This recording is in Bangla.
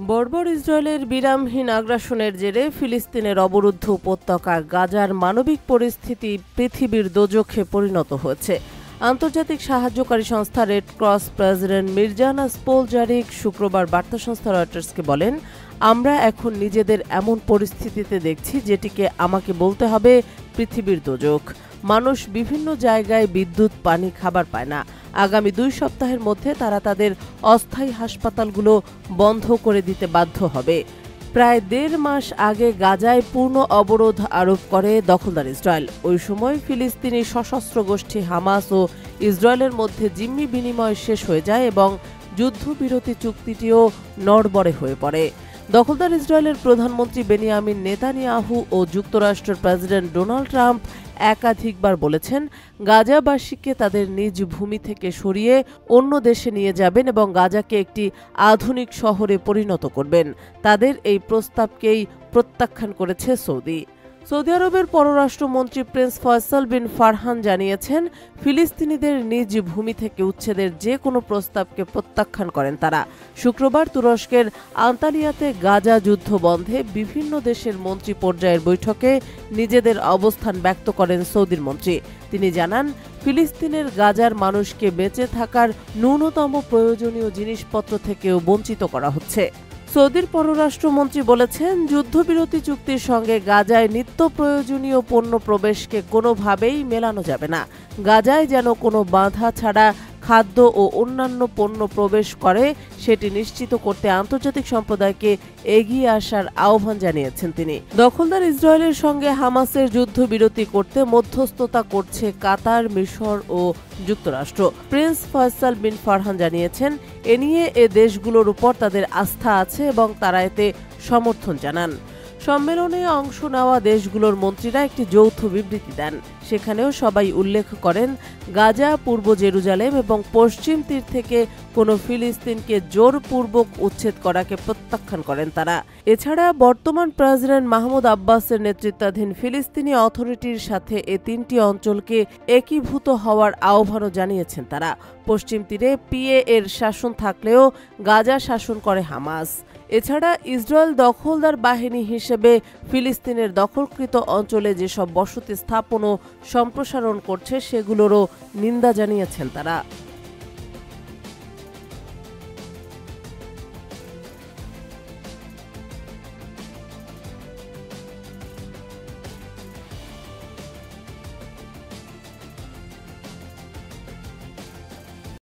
বর্বর ইসরায়েলের বিরামহীন আগ্রাসনের জেরে ফিলিস্তিনের অবরুদ্ধ উপত্যকা গাজার মানবিক পরিস্থিতি পৃথিবীর দোজখে পরিণত হয়েছে। আন্তর্জাতিক সাহায্যকারী সংস্থা রেড ক্রস প্রেসিডেন্ট মির্জানা স্পোলজারিক শুক্রবার বার্তা সংস্থা রয়টার্সকে বলেন, আমরা এখন নিজেদের এমন পরিস্থিতিতে দেখছি যেটিকে আমাকে বলতে হবে পৃথিবীর দোজখ। মানুষ বিভিন্ন জায়গায় বিদ্যুৎ, পানি, খাবার পায় না। আগামী 2 সপ্তাহের মধ্যে তারা তাদের অস্থায়ী হাসপাতালগুলো বন্ধ করে দিতে বাধ্য হবে। প্রায় 1.5 মাস আগে গাজায় পূর্ণ অবরোধ আরোপ করে দখলদার ইসরায়েল। ওই সময় ফিলিস্তিনি সশস্ত্র গোষ্ঠী হামাস ও ইসরায়েলের মধ্যে জিম্মি বিনিময় শেষ হয়ে যায় এবং যুদ্ধবিরতি চুক্তিটিও নড়বড়ে হয়ে পড়ে। দখলদার ইসরায়েলের প্রধানমন্ত্রী বেনিয়ামিন নেতানিয়াহু ও যুক্তরাষ্ট্রের প্রেসিডেন্ট ডোনাল্ড ট্রাম্প একাধিকবার বলেছেন, গাজাবাসীকে তাদের নিজ ভূমি থেকে সরিয়ে অন্য দেশে নিয়ে যাবেন এবং গাজাকে একটি আধুনিক শহরে পরিণত করবেন। তাদের এই প্রস্তাবকেই প্রত্যাখ্যান করেছে সৌদি আরবের পররাষ্ট্রমন্ত্রী প্রিন্স ফয়সাল বিন ফারহান জানিয়েছেন, ফিলিস্তিনিদের নিজ ভূমি থেকে উচ্ছেদের যে কোনো প্রস্তাবকে প্রত্যাখ্যান করেন তারা। শুক্রবার তুরস্কের আন্তালিয়াতে গাজা যুদ্ধ বন্ধে বিভিন্ন দেশের মন্ত্রী পর্যায়ের বৈঠকে নিজেদের অবস্থান ব্যক্ত করেন সৌদির মন্ত্রী। তিনি জানান, ফিলিস্তিনের গাজার মানুষকে বেঁচে থাকার ন্যূনতম প্রয়োজনীয় জিনিসপত্র থেকেও বঞ্চিত করা হচ্ছে। সৌদির পররাষ্ট্রমন্ত্রী বলেছেন, যুদ্ধবিরতি চুক্তির সঙ্গে গাজায় নিত্য প্রয়োজনীয় পণ্য প্রবেশকে কোনোভাবেই মেলানো যাবে না। গাজায় যেন কোনো বাধা ছাড়া খাদ্য ও অন্যান্য পণ্য প্রবেশ করে সেটি নিশ্চিত করতে আন্তর্জাতিক সম্প্রদায়কে এগিয়ে আসার আহ্বান জানিয়েছেন তিনি। দখলদার ইসরায়েলের সঙ্গে হামাসের যুদ্ধবিরতি করতে মধ্যস্থতা করছে কাতার, মিশর ও যুক্তরাষ্ট্র। প্রিন্স ফয়সাল বিন ফারহান জানিয়েছেন, এ নিয়ে এ দেশগুলোর উপর তাদের আস্থা আছে এবং তারা এতে সমর্থন জানান। সম্মেলনে অংশ নেওয়া দেশগুলোর মন্ত্রীরা একটি যৌথ বিবৃতি দেন। সেখানেও সবাই উল্লেখ করেন, গাজা, পূর্ব জেরুজালেম এবং পশ্চিম তীর থেকে কোনো ফিলিস্তিনকে জোরপূর্বক উচ্ছেদ করাকে প্রত্যাখ্যান করেন তারা। এছাড়া বর্তমান প্রেসিডেন্ট মাহমুদ আব্বাসের নেতৃত্বাধীন ফিলিস্তিনি অথরিটির সাথে এ 3টি অঞ্চলকে একীভূত হওয়ার আহ্বানও জানিয়েছেন তারা। পশ্চিম তীরে পিএ এর শাসন থাকলেও গাজা শাসন করে হামাস। এছাড়া ইসরায়েল দখলদার বাহিনী হিসেবে ফিলিস্তিনের দখলকৃত অঞ্চলে যেসব বসতি স্থাপন ও সম্প্রসারণ করছে সেগুলোরও নিন্দা জানিয়েছেন তারা।